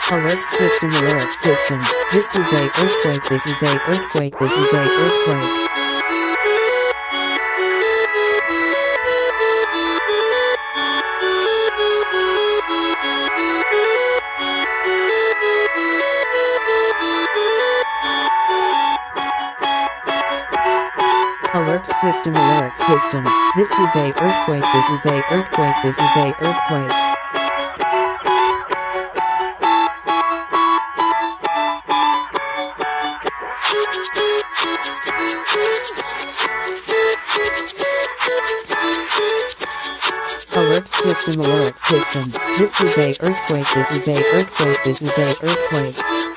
Alert system, alert system. This is a earthquake, this is a earthquake, this is a earthquake. Alert system, alert system. This is a earthquake, this is a earthquake, this is a earthquake. Alert system, alert system. This is a earthquake, this is a earthquake, this is a earthquake.